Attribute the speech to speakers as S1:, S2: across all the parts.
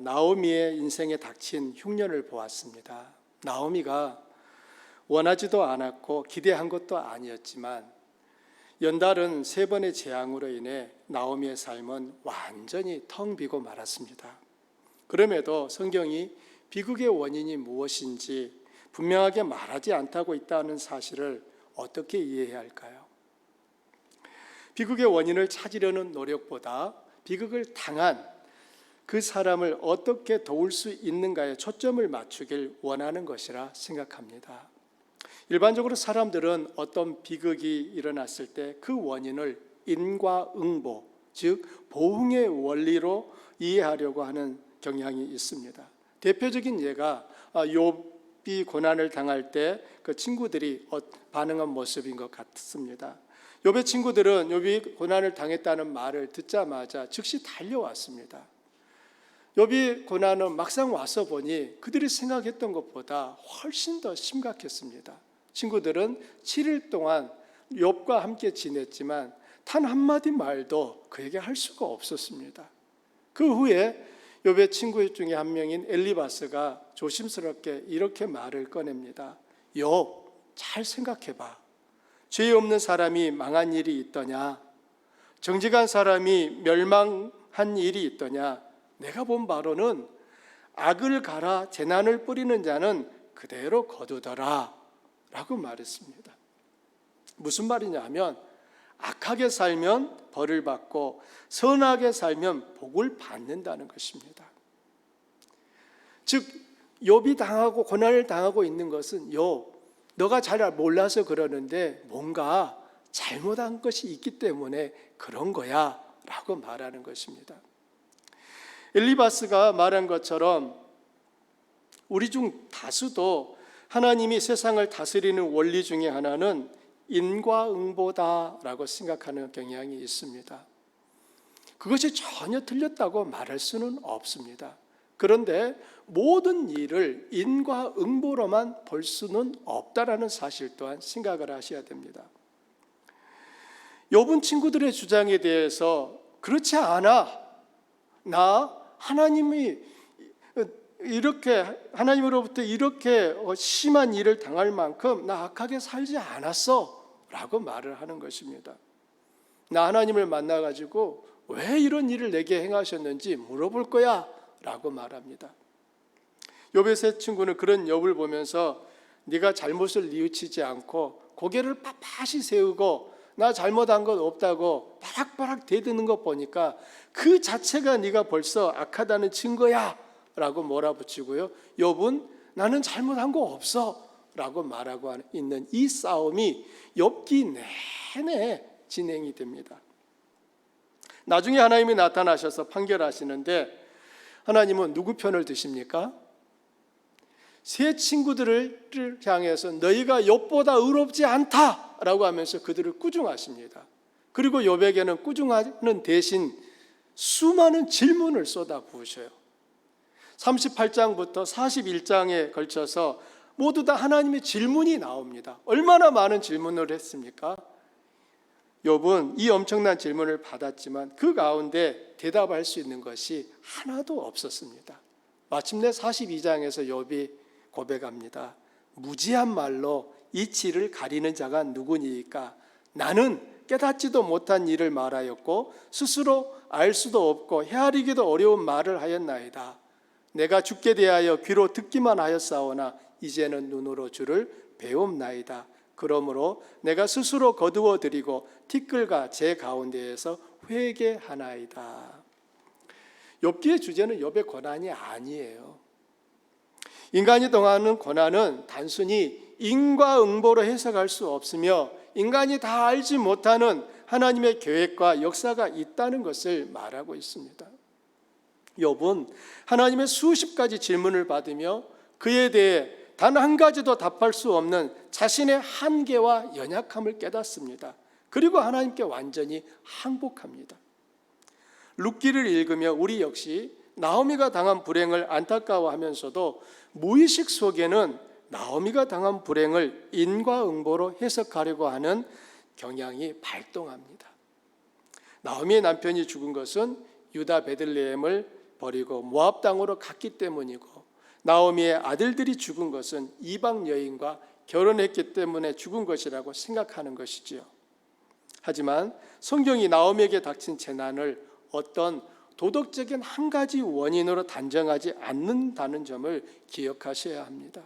S1: 나오미의 인생에 닥친 흉년을 보았습니다. 나오미가 원하지도 않았고 기대한 것도 아니었지만 연달은 3번의 재앙으로 인해 나오미의 삶은 완전히 텅 비고 말았습니다. 그럼에도 성경이 비극의 원인이 무엇인지 분명하게 말하지 않고 있다는 사실을 어떻게 이해해야 할까요? 비극의 원인을 찾으려는 노력보다 비극을 당한 그 사람을 어떻게 도울 수 있는가에 초점을 맞추길 원하는 것이라 생각합니다. 일반적으로 사람들은 어떤 비극이 일어났을 때 그 원인을 인과응보, 즉 보응의 원리로 이해하려고 하는 경향이 있습니다. 대표적인 예가 욥이 고난을 당할 때 그 친구들이 반응한 모습인 것 같습니다. 욥의 친구들은 욥이 고난을 당했다는 말을 듣자마자 즉시 달려왔습니다. 욥이 고난은 막상 와서 보니 그들이 생각했던 것보다 훨씬 더 심각했습니다. 친구들은 7일 동안 욥과 함께 지냈지만 단 한마디 말도 그에게 할 수가 없었습니다. 그 후에 욥의 친구 중에 한 명인 엘리바스가 조심스럽게 이렇게 말을 꺼냅니다. 욥, 잘 생각해봐. 죄 없는 사람이 망한 일이 있더냐? 정직한 사람이 멸망한 일이 있더냐? 내가 본 바로는 악을 갈아 재난을 뿌리는 자는 그대로 거두더라 라고 말했습니다. 무슨 말이냐면 악하게 살면 벌을 받고 선하게 살면 복을 받는다는 것입니다. 즉 욥이 당하고 고난을 당하고 있는 것은 욥, 너가 잘 몰라서 그러는데 뭔가 잘못한 것이 있기 때문에 그런 거야 라고 말하는 것입니다. 엘리바스가 말한 것처럼 우리 중 다수도 하나님이 세상을 다스리는 원리 중에 하나는 인과응보다라고 생각하는 경향이 있습니다. 그것이 전혀 틀렸다고 말할 수는 없습니다. 그런데 모든 일을 인과응보로만 볼 수는 없다라는 사실 또한 생각을 하셔야 됩니다. 욥은 친구들의 주장에 대해서 그렇지 않아. 나 하나님으로부터 이렇게 심한 일을 당할 만큼 나 악하게 살지 않았어 라고 말을 하는 것입니다. 나 하나님을 만나가지고 왜 이런 일을 내게 행하셨는지 물어볼 거야 라고 말합니다. 욥의 세 친구는 그런 욥을 보면서 네가 잘못을 뉘우치지 않고 고개를 빳빳이 세우고 나 잘못한 것 없다고 바락바락 대드는 것 보니까 그 자체가 네가 벌써 악하다는 증거야 라고 몰아붙이고요, 욥은 나는 잘못한 거 없어 라고 말하고 있는 이 싸움이 욥기 내내 진행이 됩니다. 나중에 하나님이 나타나셔서 판결하시는데 하나님은 누구 편을 드십니까? 세 친구들을 향해서 너희가 욥보다 의롭지 않다라고 하면서 그들을 꾸중하십니다. 그리고 욥에게는 꾸중하는 대신 수많은 질문을 쏟아부으셔요. 38장부터 41장에 걸쳐서 모두 다 하나님의 질문이 나옵니다. 얼마나 많은 질문을 했습니까? 욥은 이 엄청난 질문을 받았지만 그 가운데 대답할 수 있는 것이 하나도 없었습니다. 마침내 42장에서 욥이 고백합니다. 무지한 말로 이치를 가리는 자가 누구니까? 나는 깨닫지도 못한 일을 말하였고 스스로 알 수도 없고 헤아리기도 어려운 말을 하였나이다. 내가 주께 대하여 귀로 듣기만 하였사오나 이제는 눈으로 주를 배움나이다. 그러므로 내가 스스로 거두어 드리고 티끌과 제 가운데에서 회개하나이다. 욥기의 주제는 욥의 고난이 아니에요. 인간이 당하는 고난은 단순히 인과응보로 해석할 수 없으며 인간이 다 알지 못하는 하나님의 계획과 역사가 있다는 것을 말하고 있습니다. 욥은 하나님의 수십 가지 질문을 받으며 그에 대해 단 한 가지도 답할 수 없는 자신의 한계와 연약함을 깨닫습니다. 그리고 하나님께 완전히 항복합니다. 룻기를 읽으며 우리 역시 나오미가 당한 불행을 안타까워하면서도 무의식 속에는 나오미가 당한 불행을 인과응보로 해석하려고 하는 경향이 발동합니다. 나오미의 남편이 죽은 것은 유다 베들레헴을 버리고 모압 땅으로 갔기 때문이고, 나오미의 아들들이 죽은 것은 이방 여인과 결혼했기 때문에 죽은 것이라고 생각하는 것이지요. 하지만 성경이 나오미에게 닥친 재난을 어떤 도덕적인 한 가지 원인으로 단정하지 않는다는 점을 기억하셔야 합니다.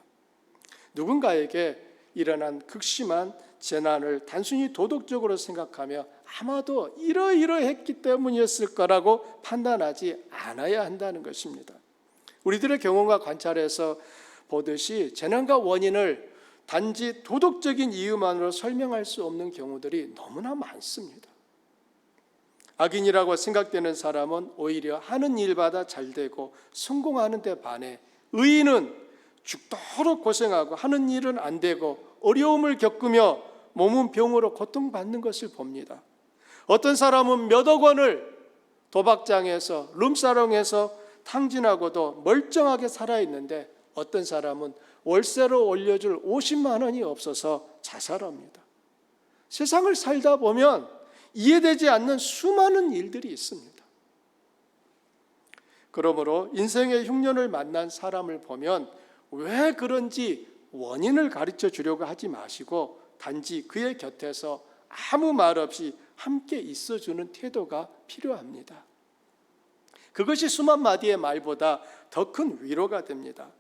S1: 누군가에게 일어난 극심한 재난을 단순히 도덕적으로 생각하며 아마도 이러이러했기 때문이었을 거라고 판단하지 않아야 한다는 것입니다. 우리들의 경험과 관찰에서 보듯이 재난과 원인을 단지 도덕적인 이유만으로 설명할 수 없는 경우들이 너무나 많습니다. 악인이라고 생각되는 사람은 오히려 하는 일마다 잘 되고 성공하는 데 반해, 의인은 죽도록 고생하고 하는 일은 안 되고 어려움을 겪으며 몸은 병으로 고통받는 것을 봅니다. 어떤 사람은 몇억 원을 도박장에서 룸사롱에서 탕진하고도 멀쩡하게 살아있는데, 어떤 사람은 월세로 올려줄 50만 원이 없어서 자살합니다. 세상을 살다 보면 이해되지 않는 수많은 일들이 있습니다. 그러므로 인생의 흉년을 만난 사람을 보면 왜 그런지 원인을 가르쳐 주려고 하지 마시고, 단지 그의 곁에서 아무 말 없이 함께 있어주는 태도가 필요합니다. 그것이 수만 마디의 말보다 더 큰 위로가 됩니다.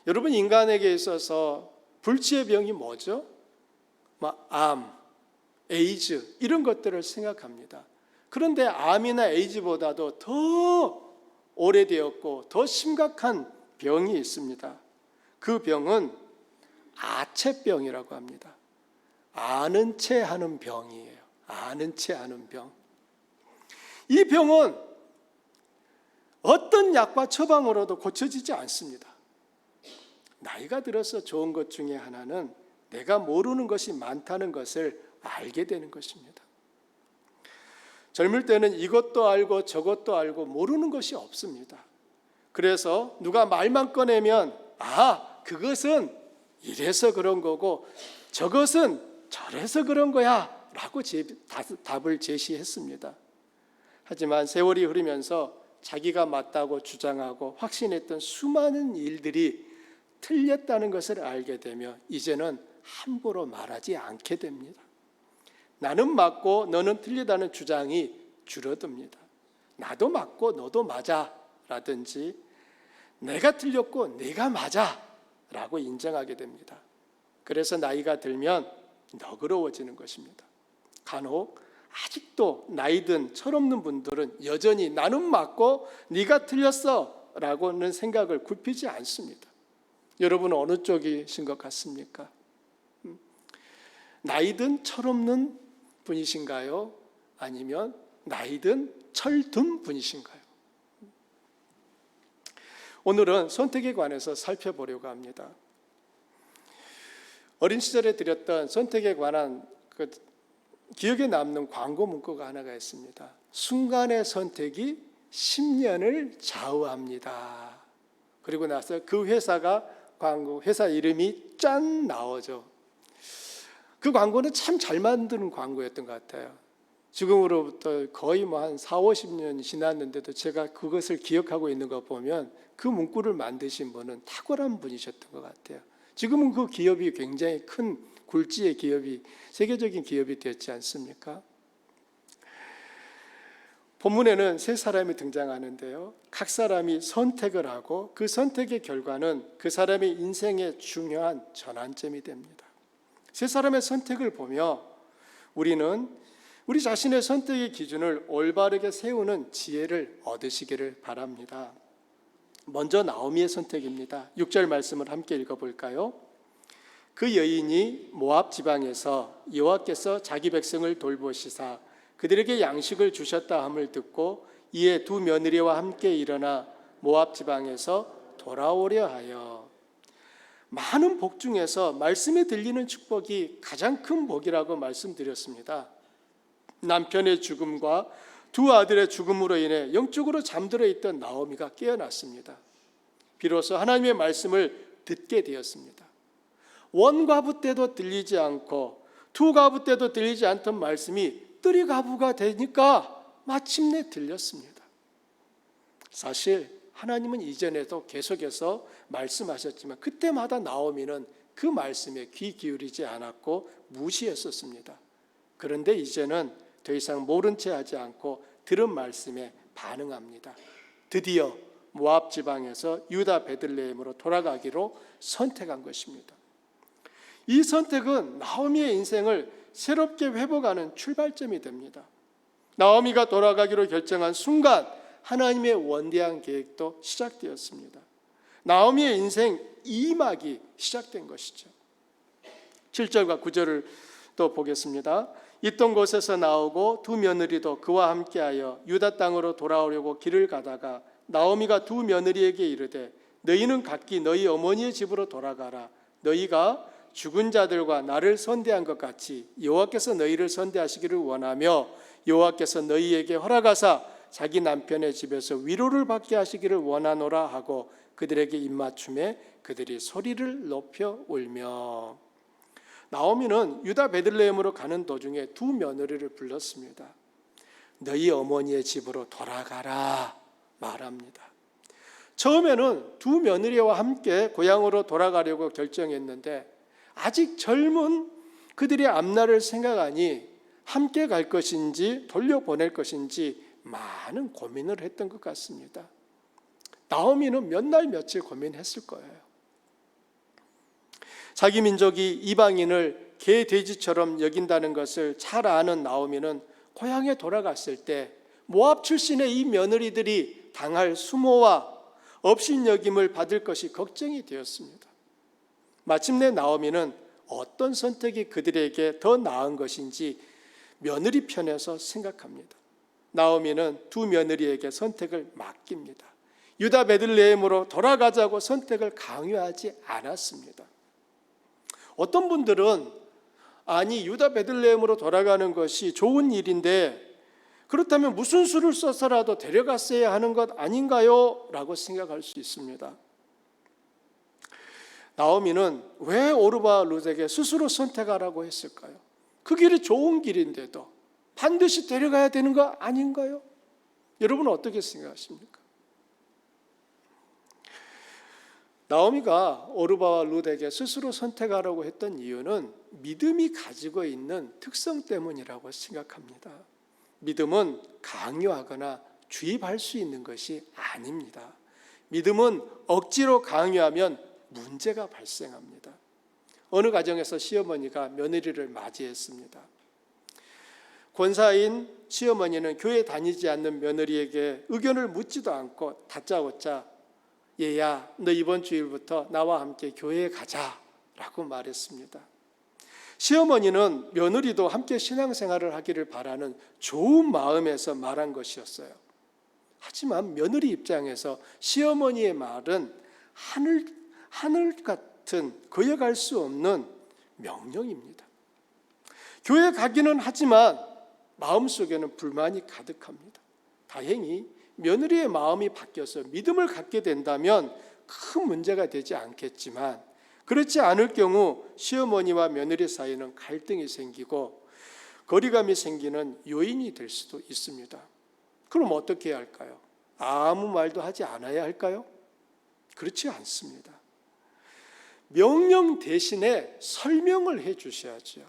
S1: 여러분, 인간에게 있어서 불치의 병이 뭐죠? 암, 에이즈 이런 것들을 생각합니다. 그런데 암이나 에이즈보다도 더 오래되었고 더 심각한 병이 있습니다. 그 병은 아체병이라고 합니다. 아는 채 하는 병이에요. 아는 채 하는 병. 이 병은 어떤 약과 처방으로도 고쳐지지 않습니다. 나이가 들어서 좋은 것 중에 하나는 내가 모르는 것이 많다는 것을 알게 되는 것입니다. 젊을 때는 이것도 알고 저것도 알고 모르는 것이 없습니다. 그래서 누가 말만 꺼내면 그것은 이래서 그런 거고 저것은 저래서 그런 거야 라고 답을 제시했습니다. 하지만 세월이 흐르면서 자기가 맞다고 주장하고 확신했던 수많은 일들이 틀렸다는 것을 알게 되며 이제는 함부로 말하지 않게 됩니다. 나는 맞고 너는 틀리다는 주장이 줄어듭니다. 나도 맞고 너도 맞아 라든지 내가 틀렸고 네가 맞아 라고 인정하게 됩니다. 그래서 나이가 들면 너그러워지는 것입니다. 간혹 아직도 나이든 철없는 분들은 여전히 나는 맞고 네가 틀렸어 라고는 생각을 굽히지 않습니다. 여러분은 어느 쪽이신 것 같습니까? 나이든 철없는 분이신가요? 아니면 나이든 철든 분이신가요? 오늘은 선택에 관해서 살펴보려고 합니다. 어린 시절에 드렸던 선택에 관한 기억에 남는 광고 문구가 하나가 있습니다. 순간의 선택이 10년을 좌우합니다. 그리고 나서 그 회사 이름이 짠 나오죠. 그 광고는 참 잘 만드는 광고였던 것 같아요. 지금으로부터 거의 한 40-50년이 지났는데도 제가 그것을 기억하고 있는 거 보면 그 문구를 만드신 분은 탁월한 분이셨던 것 같아요. 지금은 그 기업이 굉장히 큰 굴지의 기업이, 세계적인 기업이 되었지 않습니까? 본문에는 세 사람이 등장하는데요. 각 사람이 선택을 하고 그 선택의 결과는 그 사람의 인생의 중요한 전환점이 됩니다. 세 사람의 선택을 보며 우리는 우리 자신의 선택의 기준을 올바르게 세우는 지혜를 얻으시기를 바랍니다. 먼저 나오미의 선택입니다. 6절 말씀을 함께 읽어볼까요? 그 여인이 모압 지방에서 여호와께서 자기 백성을 돌보시사 그들에게 양식을 주셨다 함을 듣고 이에 두 며느리와 함께 일어나 모압 지방에서 돌아오려 하여. 많은 복 중에서 말씀에 들리는 축복이 가장 큰 복이라고 말씀드렸습니다. 남편의 죽음과 두 아들의 죽음으로 인해 영적으로 잠들어 있던 나오미가 깨어났습니다. 비로소 하나님의 말씀을 듣게 되었습니다. 원과부 때도 들리지 않고 투과부 때도 들리지 않던 말씀이 뜨리과부가 되니까 마침내 들렸습니다. 사실 하나님은 이전에도 계속해서 말씀하셨지만 그때마다 나오미는 그 말씀에 귀 기울이지 않았고 무시했었습니다. 그런데 이제는 더 이상 모른 채 하지 않고 들은 말씀에 반응합니다. 드디어 모압 지방에서 유다 베들레헴으로 돌아가기로 선택한 것입니다. 이 선택은 나오미의 인생을 새롭게 회복하는 출발점이 됩니다. 나오미가 돌아가기로 결정한 순간 하나님의 원대한 계획도 시작되었습니다. 나오미의 인생 2막이 시작된 것이죠. 7절과 9절을 또 보겠습니다. 있던 곳에서 나오고 두 며느리도 그와 함께하여 유다 땅으로 돌아오려고 길을 가다가 나오미가 두 며느리에게 이르되 너희는 각기 너희 어머니의 집으로 돌아가라. 너희가 죽은 자들과 나를 선대한 것 같이 여호와께서 너희를 선대하시기를 원하며 여호와께서 너희에게 허락하사 자기 남편의 집에서 위로를 받게 하시기를 원하노라 하고 그들에게 입맞춤에 그들이 소리를 높여 울며. 나오미는 유다 베들레헴으로 가는 도중에 두 며느리를 불렀습니다. 너희 어머니의 집으로 돌아가라 말합니다. 처음에는 두 며느리와 함께 고향으로 돌아가려고 결정했는데 아직 젊은 그들의 앞날을 생각하니 함께 갈 것인지 돌려보낼 것인지 많은 고민을 했던 것 같습니다. 나오미는 몇 날 며칠 고민했을 거예요. 자기 민족이 이방인을 개, 돼지처럼 여긴다는 것을 잘 아는 나오미는 고향에 돌아갔을 때 모압 출신의 이 며느리들이 당할 수모와 업신여김을 받을 것이 걱정이 되었습니다. 마침내 나오미는 어떤 선택이 그들에게 더 나은 것인지 며느리 편에서 생각합니다. 나오미는 두 며느리에게 선택을 맡깁니다. 유다 베들레헴으로 돌아가자고 선택을 강요하지 않았습니다. 어떤 분들은 아니 유다 베들레헴으로 돌아가는 것이 좋은 일인데 그렇다면 무슨 수를 써서라도 데려갔어야 하는 것 아닌가요? 라고 생각할 수 있습니다. 나오미는 왜 오르바와 룻에게 스스로 선택하라고 했을까요? 그 길이 좋은 길인데도 반드시 데려가야 되는 거 아닌가요? 여러분은 어떻게 생각하십니까? 나오미가 오르바와 룻에게 스스로 선택하라고 했던 이유는 믿음이 가지고 있는 특성 때문이라고 생각합니다. 믿음은 강요하거나 주입할 수 있는 것이 아닙니다. 믿음은 억지로 강요하면 문제가 발생합니다. 어느 가정에서 시어머니가 며느리를 맞이했습니다. 권사인 시어머니는 교회 다니지 않는 며느리에게 의견을 묻지도 않고 다짜고짜 얘야 너 이번 주일부터 나와 함께 교회에 가자 라고 말했습니다. 시어머니는 며느리도 함께 신앙생활을 하기를 바라는 좋은 마음에서 말한 것이었어요. 하지만 며느리 입장에서 시어머니의 말은 하늘 같은 거역할 수 없는 명령입니다. 교회 가기는 하지만 마음속에는 불만이 가득합니다. 다행히 며느리의 마음이 바뀌어서 믿음을 갖게 된다면 큰 문제가 되지 않겠지만 그렇지 않을 경우 시어머니와 며느리 사이는 갈등이 생기고 거리감이 생기는 요인이 될 수도 있습니다. 그럼 어떻게 해야 할까요? 아무 말도 하지 않아야 할까요? 그렇지 않습니다. 명령 대신에 설명을 해 주셔야죠.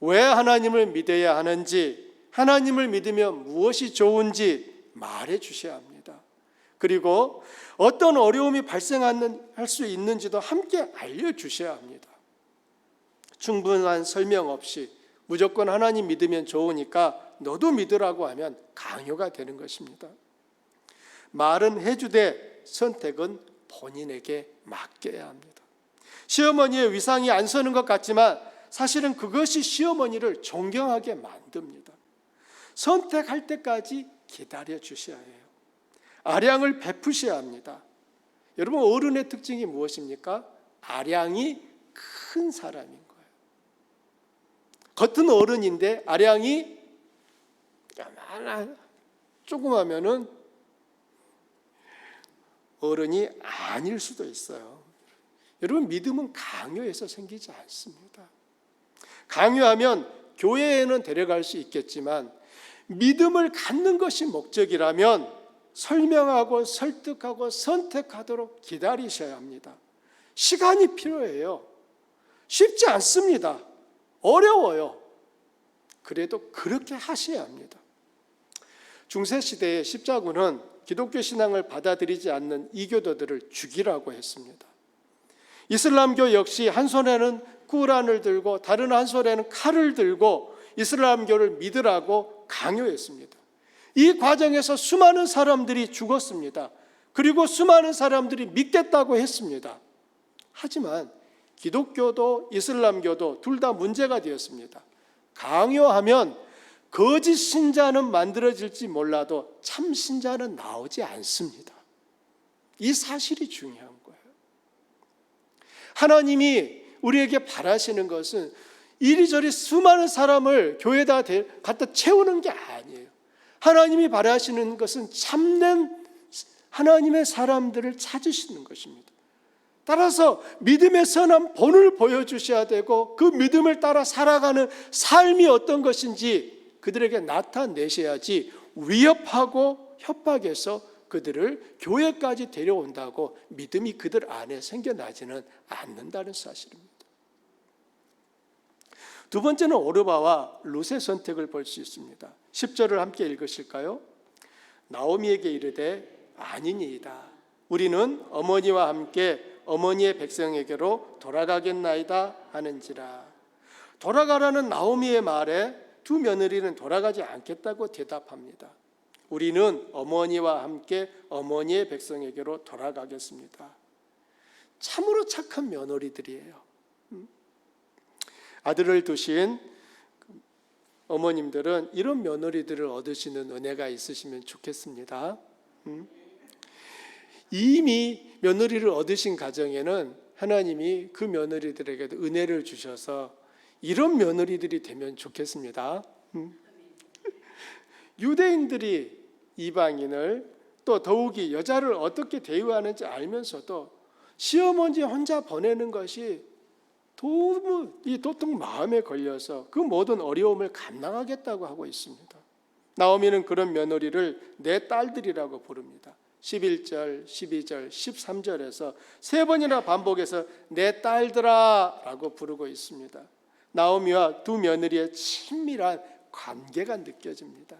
S1: 왜 하나님을 믿어야 하는지, 하나님을 믿으면 무엇이 좋은지 말해 주셔야 합니다. 그리고 어떤 어려움이 발생할 수 있는지도 함께 알려주셔야 합니다. 충분한 설명 없이 무조건 하나님 믿으면 좋으니까 너도 믿으라고 하면 강요가 되는 것입니다. 말은 해주되 선택은 본인에게 맡겨야 합니다. 시어머니의 위상이 안 서는 것 같지만 사실은 그것이 시어머니를 존경하게 만듭니다. 선택할 때까지 기다려 주셔야 해요. 아량을 베푸셔야 합니다. 여러분 어른의 특징이 무엇입니까? 아량이 큰 사람인 거예요. 겉은 어른인데 아량이 조그마면은 어른이 아닐 수도 있어요. 여러분 믿음은 강요해서 생기지 않습니다. 강요하면 교회에는 데려갈 수 있겠지만 믿음을 갖는 것이 목적이라면 설명하고 설득하고 선택하도록 기다리셔야 합니다. 시간이 필요해요. 쉽지 않습니다. 어려워요. 그래도 그렇게 하셔야 합니다. 중세시대의 십자군은 기독교 신앙을 받아들이지 않는 이교도들을 죽이라고 했습니다. 이슬람교 역시 한 손에는 꾸란을 들고 다른 한 손에는 칼을 들고 이슬람교를 믿으라고 강요했습니다. 이 과정에서 수많은 사람들이 죽었습니다. 그리고 수많은 사람들이 믿겠다고 했습니다. 하지만 기독교도 이슬람교도 둘 다 문제가 되었습니다. 강요하면 거짓 신자는 만들어질지 몰라도 참 신자는 나오지 않습니다. 이 사실이 중요한 거예요. 하나님이 우리에게 바라시는 것은 이리저리 수많은 사람을 교회에다 갖다 채우는 게 아니에요. 하나님이 바라시는 것은 참된 하나님의 사람들을 찾으시는 것입니다. 따라서 믿음의 선한 본을 보여주셔야 되고 그 믿음을 따라 살아가는 삶이 어떤 것인지 그들에게 나타내셔야지 위협하고 협박해서 그들을 교회까지 데려온다고 믿음이 그들 안에 생겨나지는 않는다는 사실입니다. 두 번째는 오르바와 룻의 선택을 볼 수 있습니다. 10절을 함께 읽으실까요? 나오미에게 이르되 아니니이다. 우리는 어머니와 함께 어머니의 백성에게로 돌아가겠나이다 하는지라. 돌아가라는 나오미의 말에 두 며느리는 돌아가지 않겠다고 대답합니다. 우리는 어머니와 함께 어머니의 백성에게로 돌아가겠습니다. 참으로 착한 며느리들이에요. 아들을 두신 어머님들은 이런 며느리들을 얻으시는 은혜가 있으시면 좋겠습니다. 이미 며느리를 얻으신 가정에는 하나님이 그 며느리들에게도 은혜를 주셔서 이런 며느리들이 되면 좋겠습니다. 유대인들이 이방인을 또 더욱이 여자를 어떻게 대우하는지 알면서도 시어머니 혼자 보내는 것이 도통 마음에 걸려서 그 모든 어려움을 감당하겠다고 하고 있습니다. 나오미는 그런 며느리를 내 딸들이라고 부릅니다. 11절, 12절, 13절에서 세 번이나 반복해서 내 딸들아 라고 부르고 있습니다. 나오미와 두 며느리의 친밀한 관계가 느껴집니다.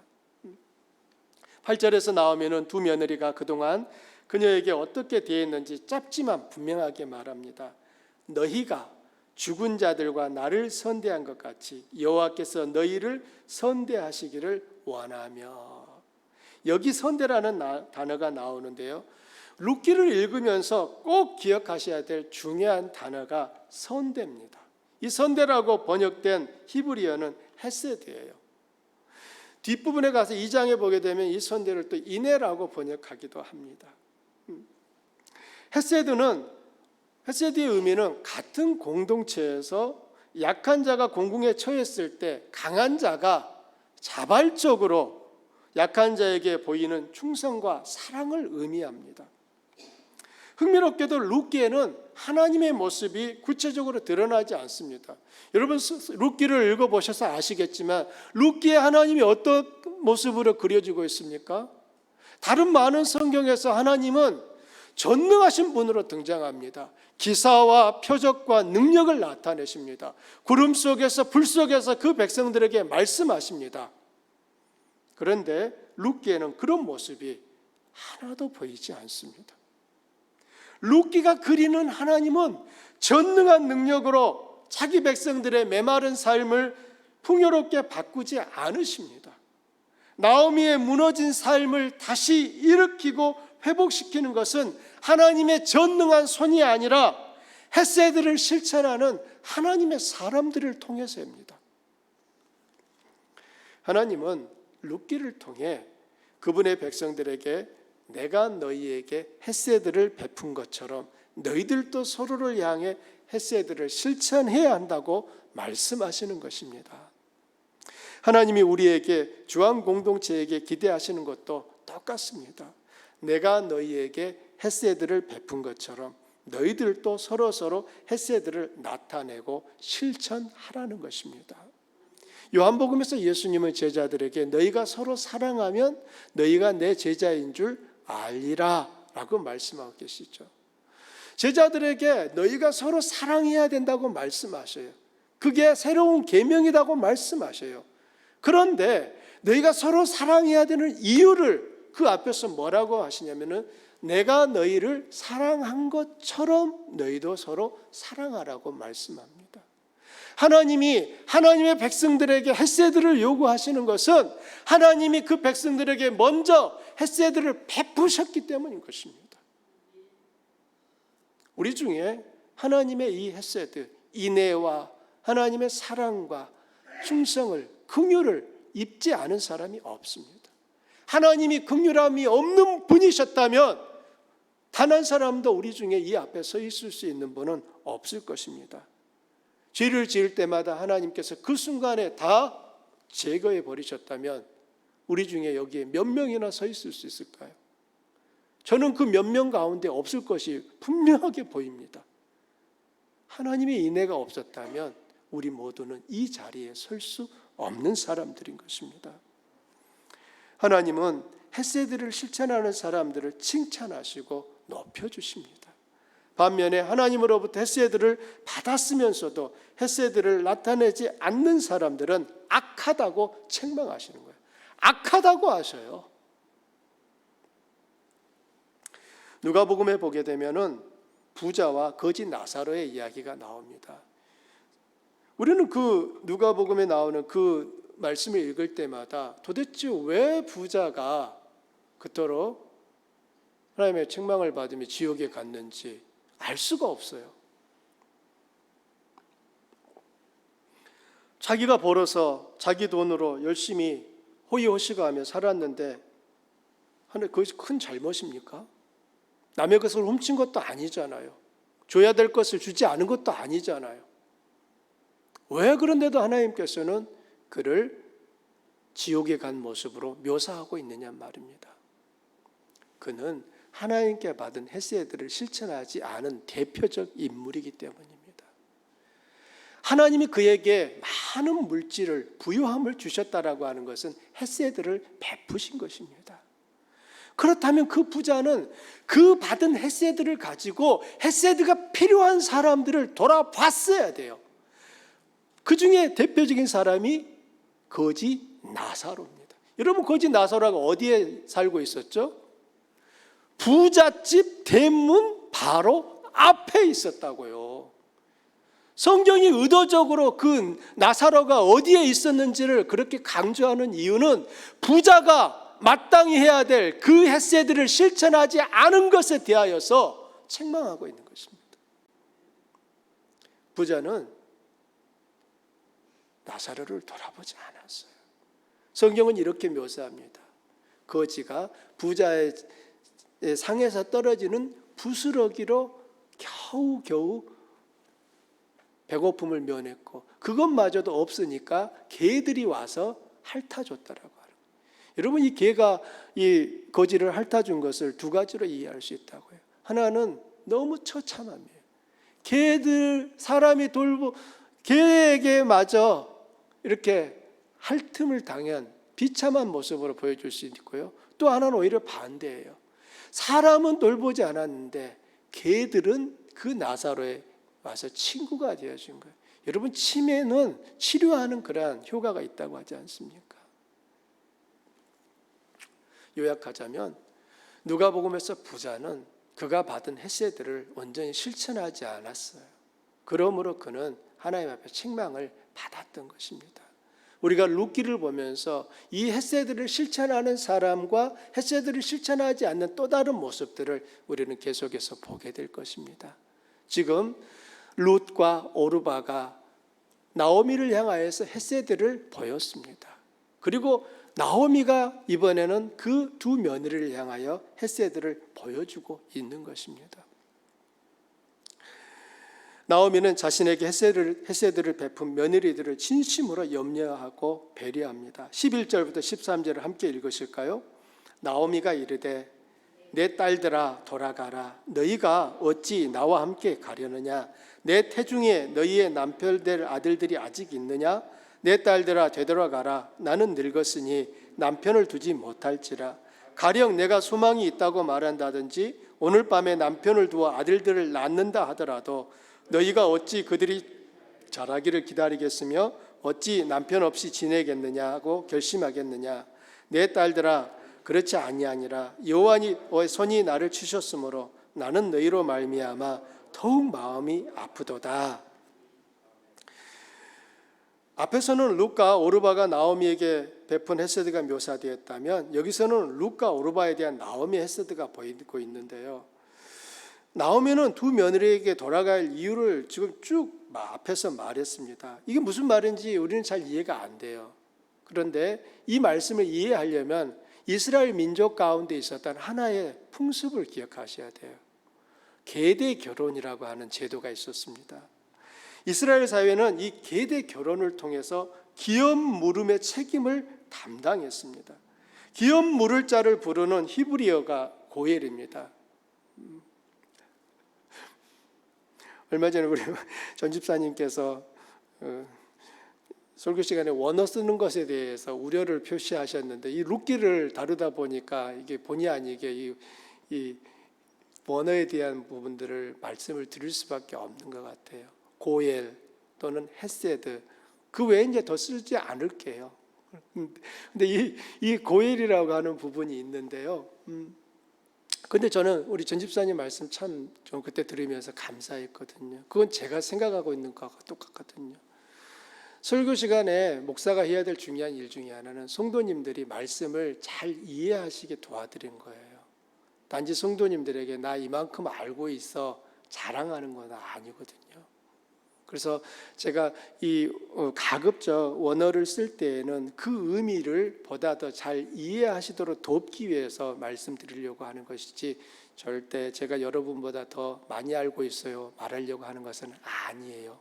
S1: 8절에서 나오미는 두 며느리가 그동안 그녀에게 어떻게 대했는지 짧지만 분명하게 말합니다. 너희가 죽은 자들과 나를 선대한 것 같이 여호와께서 너희를 선대하시기를 원하며. 여기 선대라는 단어가 나오는데요, 룻기를 읽으면서 꼭 기억하셔야 될 중요한 단어가 선대입니다. 이 선대라고 번역된 히브리어는 헤세드예요. 뒷부분에 가서 2장에 보게 되면 이 선대를 또 인애라고 번역하기도 합니다. 헤세드의 의미는 같은 공동체에서 약한 자가 공궁에 처했을 때 강한 자가 자발적으로 약한 자에게 보이는 충성과 사랑을 의미합니다. 흥미롭게도 룻기에는 하나님의 모습이 구체적으로 드러나지 않습니다. 여러분 룻기를 읽어보셔서 아시겠지만 룻기에 하나님이 어떤 모습으로 그려지고 있습니까? 다른 많은 성경에서 하나님은 전능하신 분으로 등장합니다. 기사와 표적과 능력을 나타내십니다. 구름 속에서 불 속에서 그 백성들에게 말씀하십니다. 그런데 룻기에는 그런 모습이 하나도 보이지 않습니다. 룻기가 그리는 하나님은 전능한 능력으로 자기 백성들의 메마른 삶을 풍요롭게 바꾸지 않으십니다. 나오미의 무너진 삶을 다시 일으키고 회복시키는 것은 하나님의 전능한 손이 아니라 헤세드를 실천하는 하나님의 사람들을 통해서입니다. 하나님은 룻기를 통해 그분의 백성들에게 내가 너희에게 헤세드를 베푼 것처럼 너희들도 서로를 향해 헤세드를 실천해야 한다고 말씀하시는 것입니다. 하나님이 우리에게 주한 공동체에게 기대하시는 것도 똑같습니다. 내가 너희에게 헤세드를 베푼 것처럼 너희들도 서로 헤세드를 나타내고 실천하라는 것입니다. 요한복음에서 예수님은 제자들에게 너희가 서로 사랑하면 너희가 내 제자인 줄 알리라 라고 말씀하고 계시죠. 제자들에게 너희가 서로 사랑해야 된다고 말씀하셔요. 그게 새로운 계명이라고 말씀하셔요. 그런데 너희가 서로 사랑해야 되는 이유를 그 앞에서 뭐라고 하시냐면은 내가 너희를 사랑한 것처럼 너희도 서로 사랑하라고 말씀합니다. 하나님이 하나님의 백성들에게 헤세드를 요구하시는 것은 하나님이 그 백성들에게 먼저 헤세드를 베푸셨기 때문인 것입니다. 우리 중에 하나님의 이 헤세드, 인애와 하나님의 사랑과 충성을, 긍휼을 입지 않은 사람이 없습니다. 하나님이 긍휼함이 없는 분이셨다면 단 한 사람도 우리 중에 이 앞에 서 있을 수 있는 분은 없을 것입니다. 죄를 지을 때마다 하나님께서 그 순간에 다 제거해 버리셨다면 우리 중에 여기에 몇 명이나 서 있을 수 있을까요? 저는 그 몇 명 가운데 없을 것이 분명하게 보입니다. 하나님의 인애가 없었다면 우리 모두는 이 자리에 설 수 없는 사람들인 것입니다. 하나님은 헤세드를 실천하는 사람들을 칭찬하시고 높여주십니다. 반면에 하나님으로부터 헤세드를 받았으면서도 헤세드를 나타내지 않는 사람들은 악하다고 책망하시는 거예요. 악하다고 하셔요. 누가복음에 보게 되면은 부자와 거지 나사로의 이야기가 나옵니다. 우리는 그 누가복음에 나오는 그 말씀을 읽을 때마다 도대체 왜 부자가 그토록 하나님의 책망을 받으며 지옥에 갔는지 알 수가 없어요. 자기가 벌어서 자기 돈으로 열심히 호의호식하며 살았는데 그것이 큰 잘못입니까? 남의 것을 훔친 것도 아니잖아요. 줘야 될 것을 주지 않은 것도 아니잖아요. 왜 그런데도 하나님께서는 그를 지옥에 간 모습으로 묘사하고 있느냐 말입니다. 그는 하나님께 받은 헤세드를 실천하지 않은 대표적 인물이기 때문입니다. 하나님이 그에게 많은 물질을 부유함을 주셨다라고 하는 것은 헤세드를 베푸신 것입니다. 그렇다면 그 부자는 그 받은 헤세드를 가지고 헤세드가 필요한 사람들을 돌아봤어야 돼요. 그 중에 대표적인 사람이 거지 나사로입니다. 여러분, 거지 나사로가 어디에 살고 있었죠? 부잣집 대문 바로 앞에 있었다고요. 성경이 의도적으로 그 나사로가 어디에 있었는지를 그렇게 강조하는 이유는 부자가 마땅히 해야 될 그 헤세드를 실천하지 않은 것에 대하여서 책망하고 있는 것입니다. 부자는 나사로를 돌아보지 않았어요. 성경은 이렇게 묘사합니다. 거지가 부자의 상에서 떨어지는 부스러기로 겨우겨우 배고픔을 면했고 그것마저도 없으니까 개들이 와서 핥아줬다라고 하는. 여러분, 이 개가 이 거지를 핥아준 것을 두 가지로 이해할 수 있다고요. 하나는 너무 처참함이에요. 개들 사람이 개에게 마저 이렇게 핥음을 당한 비참한 모습으로 보여줄 수 있고요. 또 하나는 오히려 반대예요. 사람은 돌보지 않았는데 개들은 그 나사로에 와서 친구가 되어준 거예요. 여러분, 치매는 치료하는 그러한 효과가 있다고 하지 않습니까? 요약하자면 누가복음에서 부자는 그가 받은 헤세드를 온전히 실천하지 않았어요. 그러므로 그는 하나님 앞에 책망을 받았던 것입니다. 우리가 룻기를 보면서 이 헤세드를 실천하는 사람과 헤세드를 실천하지 않는 또 다른 모습들을 우리는 계속해서 보게 될 것입니다. 지금 룻과 오르바가 나오미를 향하여서 헤세드를 보였습니다. 그리고 나오미가 이번에는 그 두 며느리를 향하여 헤세드를 보여주고 있는 것입니다. 나오미는 자신에게 헤세드를 베푼 며느리들을 진심으로 염려하고 배려합니다. 11절부터 13절을 함께 읽으실까요? 나오미가 이르되 내 딸들아 돌아가라. 너희가 어찌 나와 함께 가려느냐? 내 태중에 너희의 남편 될 아들들이 아직 있느냐? 내 딸들아 되돌아가라. 나는 늙었으니 남편을 두지 못할지라. 가령 내가 소망이 있다고 말한다든지 오늘 밤에 남편을 두어 아들들을 낳는다 하더라도 너희가 어찌 그들이 자라기를 기다리겠으며 어찌 남편 없이 지내겠느냐 하고 결심하겠느냐. 내 딸들아, 그렇지 아니하니라. 여호와의 손이 나를 치셨으므로 나는 너희로 말미암아 더욱 마음이 아프도다. 앞에서는 룻과 오르바가 나오미에게 베푼 헤세드가 묘사되었다면 여기서는 룻과 오르바에 대한 나오미의 헤세드가 보이고 있는데요. 나오미는 두 며느리에게 돌아갈 이유를 지금 쭉 앞에서 말했습니다. 이게 무슨 말인지 우리는 잘 이해가 안 돼요. 그런데 이 말씀을 이해하려면 이스라엘 민족 가운데 있었던 하나의 풍습을 기억하셔야 돼요. 계대 결혼이라고 하는 제도가 있었습니다. 이스라엘 사회는 이 계대 결혼을 통해서 기업 물음의 책임을 담당했습니다. 기업 물을 자를 부르는 히브리어가 고엘입니다. 얼마 전에 우리 전 집사님께서 설교 시간에 원어 쓰는 것에 대해서 우려를 표시하셨는데 이 룻기를 다루다 보니까 이게 본의 아니게 이 원어에 대한 부분들을 말씀을 드릴 수밖에 없는 것 같아요. 고엘 또는 헤세드 그 외에 이제 더 쓰지 않을게요. 근데 이 고엘이라고 하는 부분이 있는데요. 근데 저는 우리 전 집사님 말씀 참 좀 그때 들으면서 감사했거든요. 그건 제가 생각하고 있는 것과 똑같거든요. 설교 시간에 목사가 해야 될 중요한 일 중에 하나는 성도님들이 말씀을 잘 이해하시게 도와드린 거예요. 단지 성도님들에게 나 이만큼 알고 있어 자랑하는 건 아니거든요. 그래서 제가 이 가급적 원어를 쓸 때에는 그 의미를 보다 더 잘 이해하시도록 돕기 위해서 말씀드리려고 하는 것이지 절대 제가 여러분보다 더 많이 알고 있어요 말하려고 하는 것은 아니에요.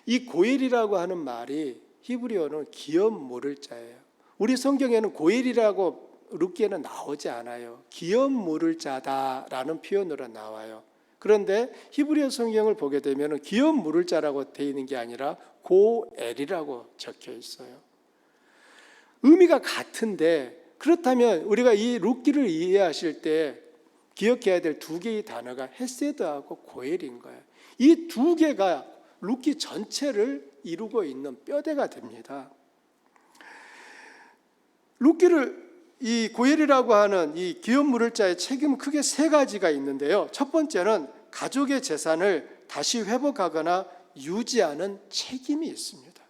S1: 이 고엘이라고 하는 말이 히브리어는 기업 모를 자예요. 우리 성경에는 고엘이라고 룻기에는 나오지 않아요. 기업 모를 자다라는 표현으로 나와요. 그런데 히브리어 성경을 보게 되면 기업 물을 자라고 되어 있는 게 아니라 고엘이라고 적혀 있어요. 의미가 같은데 그렇다면 우리가 이 룻기를 이해하실 때 기억해야 될 두 개의 단어가 헤세드하고 고엘인 거예요. 이 두 개가 룻기 전체를 이루고 있는 뼈대가 됩니다. 룻기를 이 고엘이라고 하는 이 기업 물을 자의 책임은 크게 세 가지가 있는데요. 첫 번째는 가족의 재산을 다시 회복하거나 유지하는 책임이 있습니다.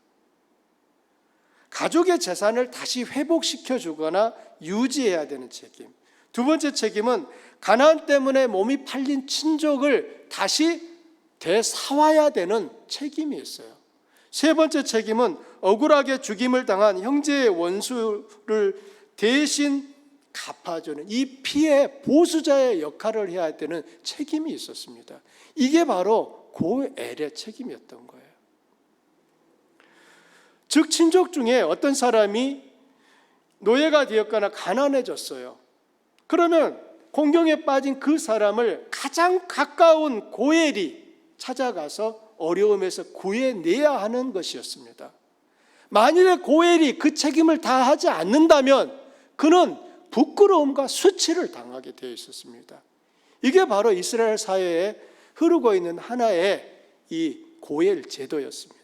S1: 가족의 재산을 다시 회복시켜 주거나 유지해야 되는 책임. 두 번째 책임은 가난 때문에 몸이 팔린 친족을 다시 되사와야 되는 책임이 있어요. 세 번째 책임은 억울하게 죽임을 당한 형제의 원수를 대신 갚아주는 이 피해 보수자의 역할을 해야 되는 책임이 있었습니다. 이게 바로 고엘의 책임이었던 거예요. 즉 친족 중에 어떤 사람이 노예가 되었거나 가난해졌어요. 그러면 공경에 빠진 그 사람을 가장 가까운 고엘이 찾아가서 어려움에서 구해내야 하는 것이었습니다. 만일에 고엘이 그 책임을 다하지 않는다면 그는 부끄러움과 수치를 당하게 되어 있었습니다. 이게 바로 이스라엘 사회에 흐르고 있는 하나의 이 고엘 제도였습니다.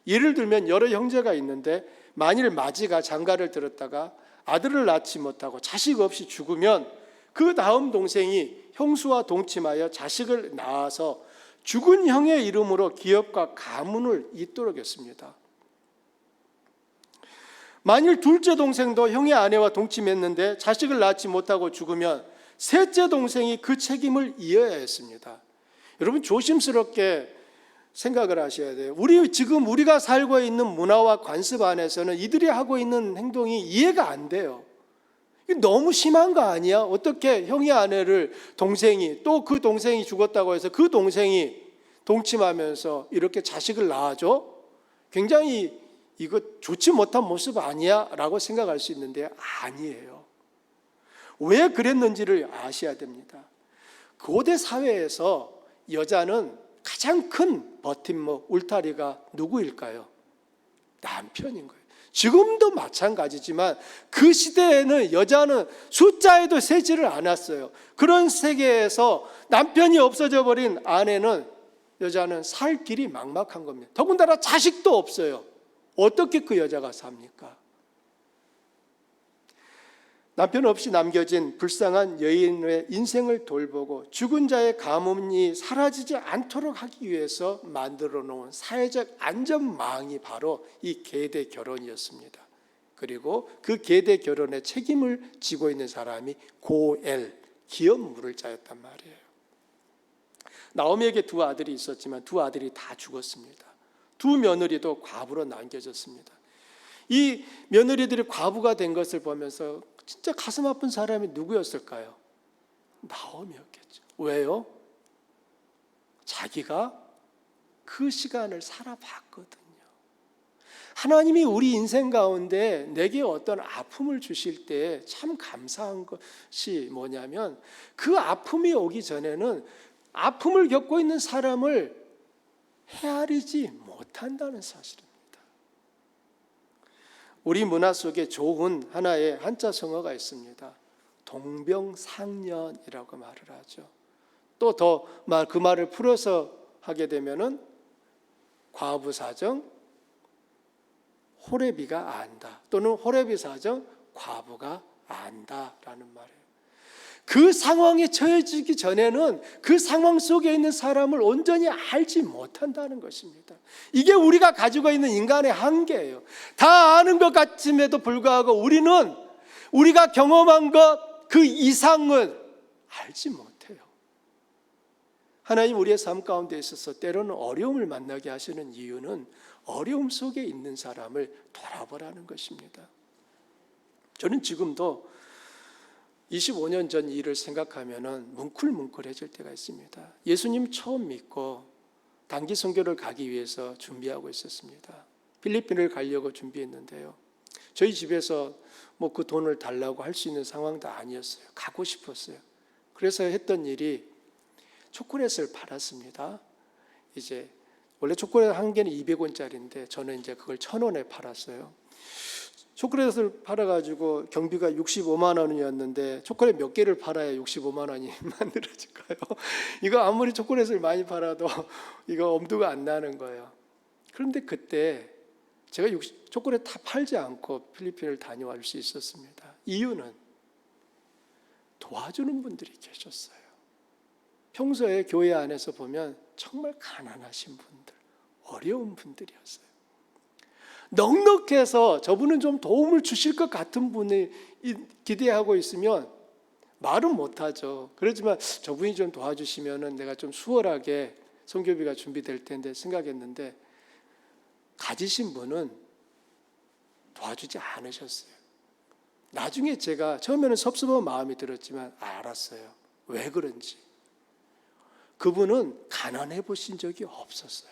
S1: 예를 들면 여러 형제가 있는데 만일 마지가 장가를 들었다가 아들을 낳지 못하고 자식 없이 죽으면 그 다음 동생이 형수와 동침하여 자식을 낳아서 죽은 형의 이름으로 기업과 가문을 잇도록 했습니다. 만일 둘째 동생도 형의 아내와 동침했는데 자식을 낳지 못하고 죽으면 셋째 동생이 그 책임을 이어야 했습니다. 여러분 조심스럽게 생각을 하셔야 돼요. 지금 우리가 살고 있는 문화와 관습 안에서는 이들이 하고 있는 행동이 이해가 안 돼요. 너무 심한 거 아니야? 어떻게 형의 아내를 동생이 또 그 동생이 죽었다고 해서 그 동생이 동침하면서 이렇게 자식을 낳아줘? 굉장히 이거 좋지 못한 모습 아니야? 라고 생각할 수 있는데 아니에요. 왜 그랬는지를 아셔야 됩니다. 고대 사회에서 여자는 가장 큰 버팀목, 울타리가 누구일까요? 남편인 거예요. 지금도 마찬가지지만 그 시대에는 여자는 숫자에도 세지를 않았어요. 그런 세계에서 남편이 없어져 버린 아내는, 여자는 살 길이 막막한 겁니다. 더군다나 자식도 없어요. 어떻게 그 여자가 삽니까? 남편 없이 남겨진 불쌍한 여인의 인생을 돌보고 죽은 자의 가문이 사라지지 않도록 하기 위해서 만들어 놓은 사회적 안전망이 바로 이 계대 결혼이었습니다. 그리고 그 계대 결혼의 책임을 지고 있는 사람이 고엘, 기업 물을 자였단 말이에요. 나오미에게 두 아들이 있었지만 두 아들이 다 죽었습니다. 두 며느리도 과부로 남겨졌습니다. 이 며느리들이 과부가 된 것을 보면서 진짜 가슴 아픈 사람이 누구였을까요? 나오미였겠죠. 왜요? 자기가 그 시간을 살아봤거든요. 하나님이 우리 인생 가운데 내게 어떤 아픔을 주실 때 참 감사한 것이 뭐냐면, 그 아픔이 오기 전에는 아픔을 겪고 있는 사람을 헤아리지 못한다는 사실입니다. 우리 문화 속에 좋은 하나의 한자 성어가 있습니다. 동병상련이라고 말을 하죠. 또 더 그 말을 풀어서 하게 되면은 과부 사정 호레비가 안다, 또는 호레비 사정 과부가 안다라는 말이에요. 그 상황에 처해지기 전에는 그 상황 속에 있는 사람을 온전히 알지 못한다는 것입니다. 이게 우리가 가지고 있는 인간의 한계예요. 다 아는 것 같음에도 불구하고 우리는 우리가 경험한 것 그 이상은 알지 못해요. 하나님 우리의 삶 가운데 있어서 때로는 어려움을 만나게 하시는 이유는 어려움 속에 있는 사람을 돌아보라는 것입니다. 저는 지금도 25년 전 일을 생각하면 뭉클뭉클해질 때가 있습니다. 예수님 처음 믿고 단기 선교를 가기 위해서 준비하고 있었습니다. 필리핀을 가려고 준비했는데요. 저희 집에서 그 돈을 달라고 할 수 있는 상황도 아니었어요. 가고 싶었어요. 그래서 했던 일이 초콜릿을 팔았습니다. 이제 원래 초콜릿 한 개는 200원짜리인데 저는 이제 그걸 1,000원에 팔았어요. 초콜릿을 팔아가지고 경비가 65만 원이었는데 초콜릿 몇 개를 팔아야 65만 원이 만들어질까요? 이거 아무리 초콜릿을 많이 팔아도 이거 엄두가 안 나는 거예요. 그런데 그때 제가 초콜릿 다 팔지 않고 필리핀을 다녀올 수 있었습니다. 이유는 도와주는 분들이 계셨어요. 평소에 교회 안에서 보면 정말 가난하신 분들, 어려운 분들이었어요. 넉넉해서 저분은 좀 도움을 주실 것 같은 분이 기대하고 있으면 말은 못하죠. 그렇지만 저분이 좀 도와주시면 내가 좀 수월하게 선교비가 준비될 텐데 생각했는데, 가지신 분은 도와주지 않으셨어요. 나중에 제가 처음에는 섭섭한 마음이 들었지만 알았어요. 왜 그런지. 그분은 가난해 보신 적이 없었어요.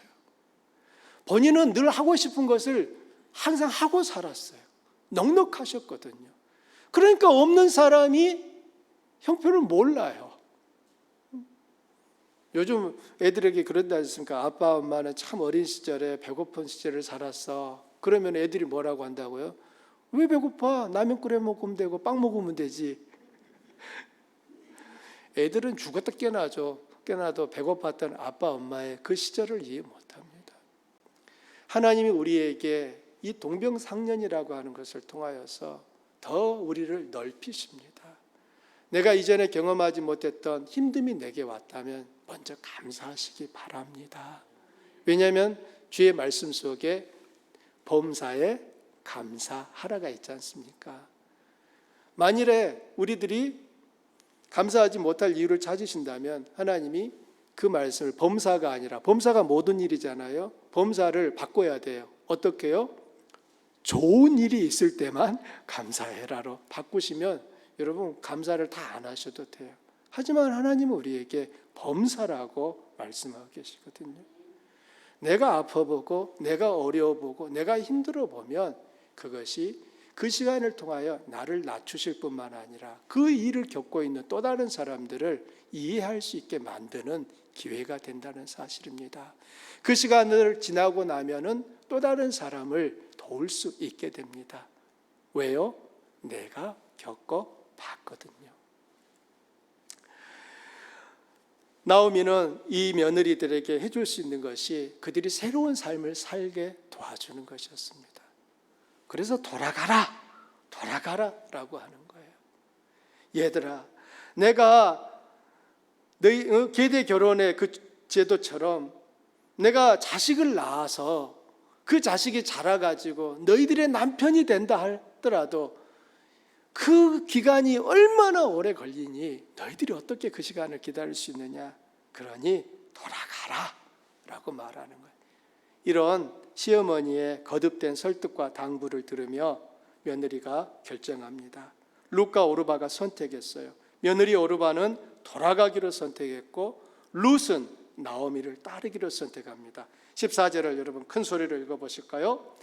S1: 본인은 늘 하고 싶은 것을 항상 하고 살았어요. 넉넉하셨거든요. 그러니까 없는 사람이 형편을 몰라요. 요즘 애들에게 그런다 했습니까? 아빠 엄마는 참 어린 시절에 배고픈 시절을 살았어. 그러면 애들이 뭐라고 한다고요? 왜 배고파? 라면 끓여 먹으면 되고 빵 먹으면 되지. 애들은 죽었다 깨나도 배고팠던 아빠 엄마의 그 시절을 이해 못합니다. 하나님이 우리에게 이 동병상련이라고 하는 것을 통하여서 더 우리를 넓히십니다. 내가 이전에 경험하지 못했던 힘듦이 내게 왔다면 먼저 감사하시기 바랍니다. 왜냐하면 주의 말씀 속에 범사에 감사하라가 있지 않습니까? 만일에 우리들이 감사하지 못할 이유를 찾으신다면 하나님이 그 말씀을, 범사가 아니라, 범사가 모든 일이잖아요. 범사를 바꿔야 돼요. 어떻게요? 좋은 일이 있을 때만 감사해라로 바꾸시면 여러분 감사를 다 안 하셔도 돼요. 하지만 하나님은 우리에게 범사라고 말씀하고 계시거든요. 내가 아파보고 내가 어려워보고 내가 힘들어보면 그것이 그 시간을 통하여 나를 낮추실 뿐만 아니라 그 일을 겪고 있는 또 다른 사람들을 이해할 수 있게 만드는 기회가 된다는 사실입니다. 그 시간을 지나고 나면은 또 다른 사람을 도울 수 있게 됩니다. 왜요? 내가 겪어봤거든요. 나오미는 이 며느리들에게 해줄 수 있는 것이 그들이 새로운 삶을 살게 도와주는 것이었습니다. 그래서 돌아가라 라고 하는 거예요. 얘들아, 내가 너희 계대 결혼의 그 제도처럼 내가 자식을 낳아서 그 자식이 자라가지고 너희들의 남편이 된다 하더라도 그 기간이 얼마나 오래 걸리니 너희들이 어떻게 그 시간을 기다릴 수 있느냐. 그러니 돌아가라 라고 말하는 거예요. 이런 시어머니의 거듭된 설득과 당부를 들으며 며느리가 결정합니다. 룻과 오르바가 선택했어요. 며느리 오르바는 돌아가기로 선택했고 룻은 나오미를 따르기로 선택합니다. 14절을 여러분 큰 소리로 읽어보실까요?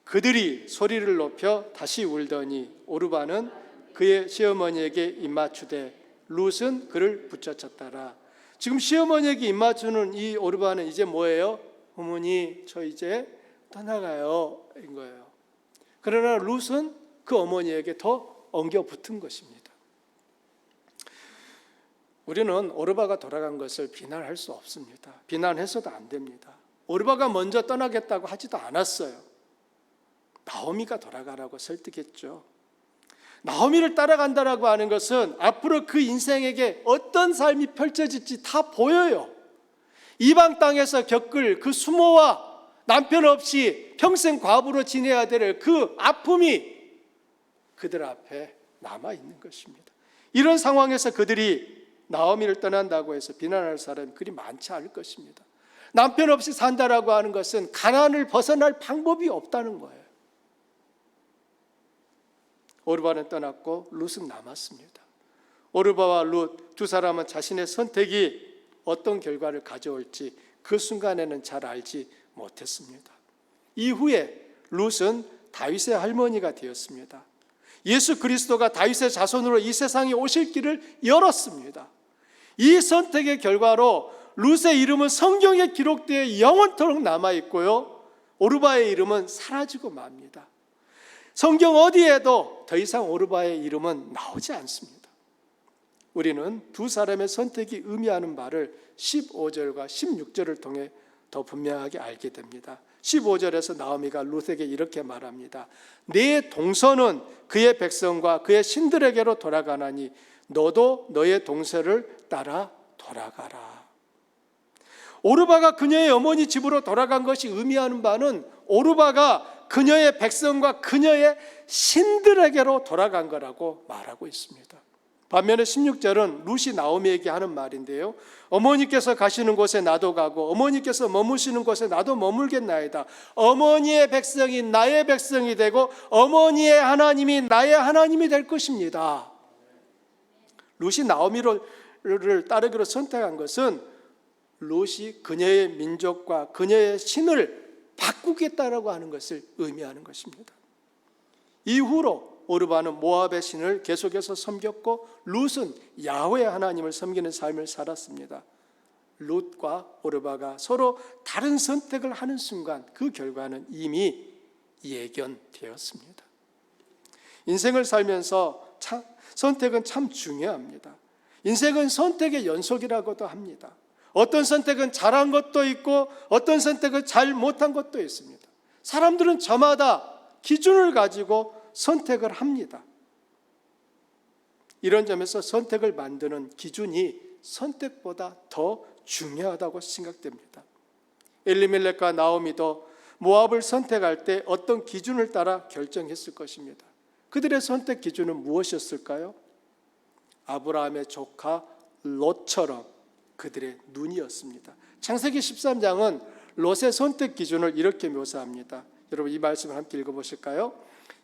S1: 그들이 소리를 높여 다시 울더니 오르바는 그의 시어머니에게 입맞추되 룻은 그를 붙여쳤더라. 지금 시어머니에게 입맞추는 이 오르바는 이제 뭐예요? 어머니, 저 이제 떠나가요 인 거예요. 그러나 룻은 그 어머니에게 더 엉겨 붙은 것입니다. 우리는 오르바가 돌아간 것을 비난할 수 없습니다. 비난해서도 안 됩니다. 오르바가 먼저 떠나겠다고 하지도 않았어요. 나오미가 돌아가라고 설득했죠. 나오미를 따라간다라고 하는 것은 앞으로 그 인생에게 어떤 삶이 펼쳐질지 다 보여요. 이방 땅에서 겪을 그 수모와 남편 없이 평생 과부로 지내야 될 그 아픔이 그들 앞에 남아있는 것입니다. 이런 상황에서 그들이 나오미를 떠난다고 해서 비난할 사람이 그리 많지 않을 것입니다. 남편 없이 산다라고 하는 것은 가난을 벗어날 방법이 없다는 거예요. 오르바는 떠났고 룻은 남았습니다. 오르바와 룻 두 사람은 자신의 선택이 어떤 결과를 가져올지 그 순간에는 잘 알지 못했습니다. 이후에 룻은 다윗의 할머니가 되었습니다. 예수 그리스도가 다윗의 자손으로 이 세상에 오실 길을 열었습니다. 이 선택의 결과로 룻의 이름은 성경에 기록되어 영원토록 남아있고요, 오르바의 이름은 사라지고 맙니다. 성경 어디에도 더 이상 오르바의 이름은 나오지 않습니다. 우리는 두 사람의 선택이 의미하는 바를 15절과 16절을 통해 더 분명하게 알게 됩니다. 15절에서 나오미가 룻에게 이렇게 말합니다. 내 동서는 그의 백성과 그의 신들에게로 돌아가나니 너도 너의 동서를 따라 돌아가라. 오르바가 그녀의 어머니 집으로 돌아간 것이 의미하는 바는 오르바가 그녀의 백성과 그녀의 신들에게로 돌아간 거라고 말하고 있습니다. 반면에 16절은 룻이 나오미에게 하는 말인데요, 어머니께서 가시는 곳에 나도 가고 어머니께서 머무시는 곳에 나도 머물겠나이다. 어머니의 백성이 나의 백성이 되고 어머니의 하나님이 나의 하나님이 될 것입니다. 룻이 나오미를 따르기로 선택한 것은 룻이 그녀의 민족과 그녀의 신을 바꾸겠다라고 하는 것을 의미하는 것입니다. 이후로 오르바는 모압의 신을 계속해서 섬겼고 룻은 야훼 하나님을 섬기는 삶을 살았습니다. 룻과 오르바가 서로 다른 선택을 하는 순간 그 결과는 이미 예견되었습니다. 인생을 살면서 선택은 참 중요합니다. 인생은 선택의 연속이라고도 합니다. 어떤 선택은 잘한 것도 있고 어떤 선택은 잘 못한 것도 있습니다. 사람들은 저마다 기준을 가지고 선택을 합니다. 이런 점에서 선택을 만드는 기준이 선택보다 더 중요하다고 생각됩니다. 엘리멜렉과 나오미도 모압을 선택할 때 어떤 기준을 따라 결정했을 것입니다. 그들의 선택 기준은 무엇이었을까요? 아브라함의 조카 롯처럼 그들의 눈이었습니다. 창세기 13장은 롯의 선택 기준을 이렇게 묘사합니다. 여러분 이 말씀을 함께 읽어보실까요?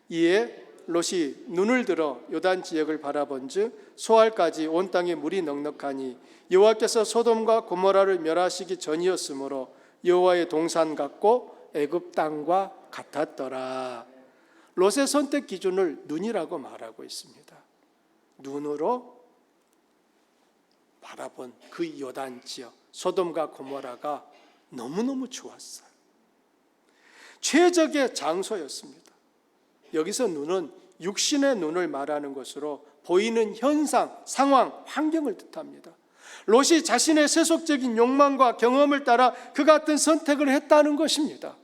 S1: 이에 롯이 눈을 들어 요단 지역을 바라본즉 소알까지 온 땅에 물이 넉넉하니 여호와께서 소돔과 고모라를 멸하시기 전이었으므로 여호와의 동산 같고 애굽 땅과 같았더라. 롯의 선택 기준을 눈이라고 말하고 있습니다. 눈으로 바라본 그 요단 지역 소돔과 고모라가 너무너무 좋았어요. 최적의 장소였습니다. 여기서 눈은 육신의 눈을 말하는 것으로 보이는 현상, 상황, 환경을 뜻합니다. 롯이 자신의 세속적인 욕망과 경험을 따라 그 같은 선택을 했다는 것입니다.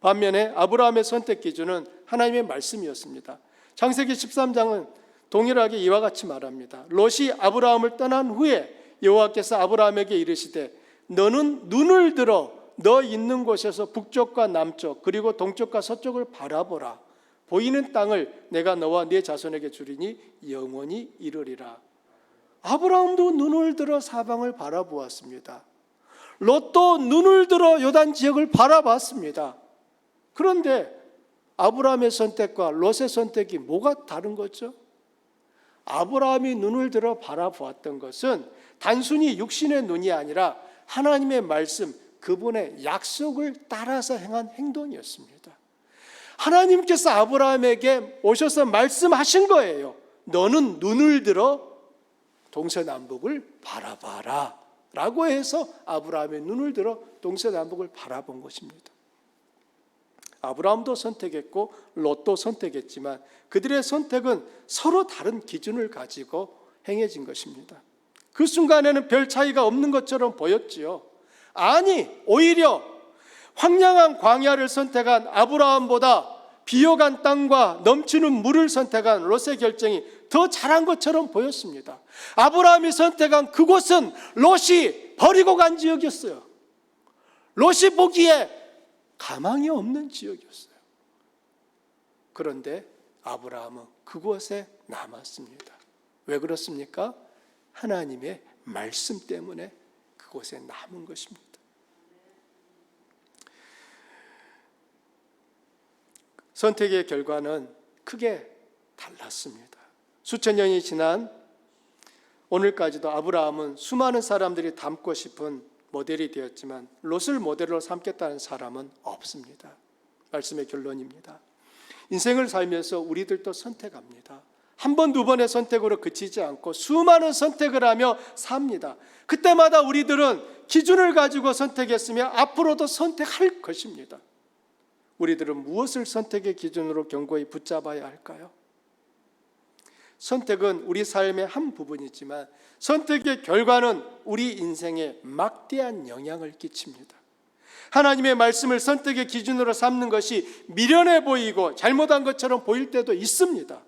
S1: 반면에 아브라함의 선택 기준은 하나님의 말씀이었습니다. 창세기 13장은 동일하게 이와 같이 말합니다. 롯이 아브라함을 떠난 후에 여호와께서 아브라함에게 이르시되 너는 눈을 들어 너 있는 곳에서 북쪽과 남쪽 그리고 동쪽과 서쪽을 바라보라. 보이는 땅을 내가 너와 네 자손에게 주리니 영원히 이르리라. 아브라함도 눈을 들어 사방을 바라보았습니다. 롯도 눈을 들어 요단 지역을 바라봤습니다. 그런데 아브라함의 선택과 롯의 선택이 뭐가 다른 거죠? 아브라함이 눈을 들어 바라보았던 것은 단순히 육신의 눈이 아니라 하나님의 말씀, 그분의 약속을 따라서 행한 행동이었습니다. 하나님께서 아브라함에게 오셔서 말씀하신 거예요. 너는 눈을 들어 동서남북을 바라봐라 라고 해서 아브라함의 눈을 들어 동서남북을 바라본 것입니다. 아브라함도 선택했고 롯도 선택했지만 그들의 선택은 서로 다른 기준을 가지고 행해진 것입니다. 그 순간에는 별 차이가 없는 것처럼 보였지요. 아니, 오히려 황량한 광야를 선택한 아브라함보다 비옥한 땅과 넘치는 물을 선택한 롯의 결정이 더 잘한 것처럼 보였습니다. 아브라함이 선택한 그곳은 롯이 버리고 간 지역이었어요. 롯이 보기에 가망이 없는 지역이었어요. 그런데 아브라함은 그곳에 남았습니다. 왜 그렇습니까? 하나님의 말씀 때문에 그곳에 남은 것입니다. 선택의 결과는 크게 달랐습니다. 수천 년이 지난 오늘까지도 아브라함은 수많은 사람들이 닮고 싶은 모델이 되었지만 롯을 모델로 삼겠다는 사람은 없습니다. 말씀의 결론입니다. 인생을 살면서 우리들도 선택합니다. 한 번, 두 번의 선택으로 그치지 않고 수많은 선택을 하며 삽니다. 그때마다 우리들은 기준을 가지고 선택했으며 앞으로도 선택할 것입니다. 우리들은 무엇을 선택의 기준으로 견고히 붙잡아야 할까요? 선택은 우리 삶의 한 부분이지만 선택의 결과는 우리 인생에 막대한 영향을 끼칩니다. 하나님의 말씀을 선택의 기준으로 삼는 것이 미련해 보이고 잘못한 것처럼 보일 때도 있습니다.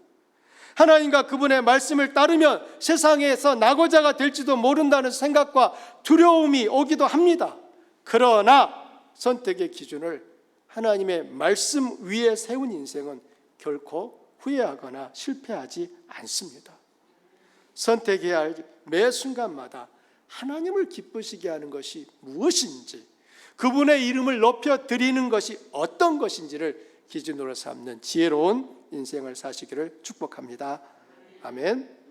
S1: 하나님과 그분의 말씀을 따르면 세상에서 낙오자가 될지도 모른다는 생각과 두려움이 오기도 합니다. 그러나 선택의 기준을 하나님의 말씀 위에 세운 인생은 결코 후회하거나 실패하지 않습니다. 선택해야 할 매 순간마다 하나님을 기쁘시게 하는 것이 무엇인지, 그분의 이름을 높여 드리는 것이 어떤 것인지를 기준으로 삼는 지혜로운 인생을 사시기를 축복합니다. 아멘.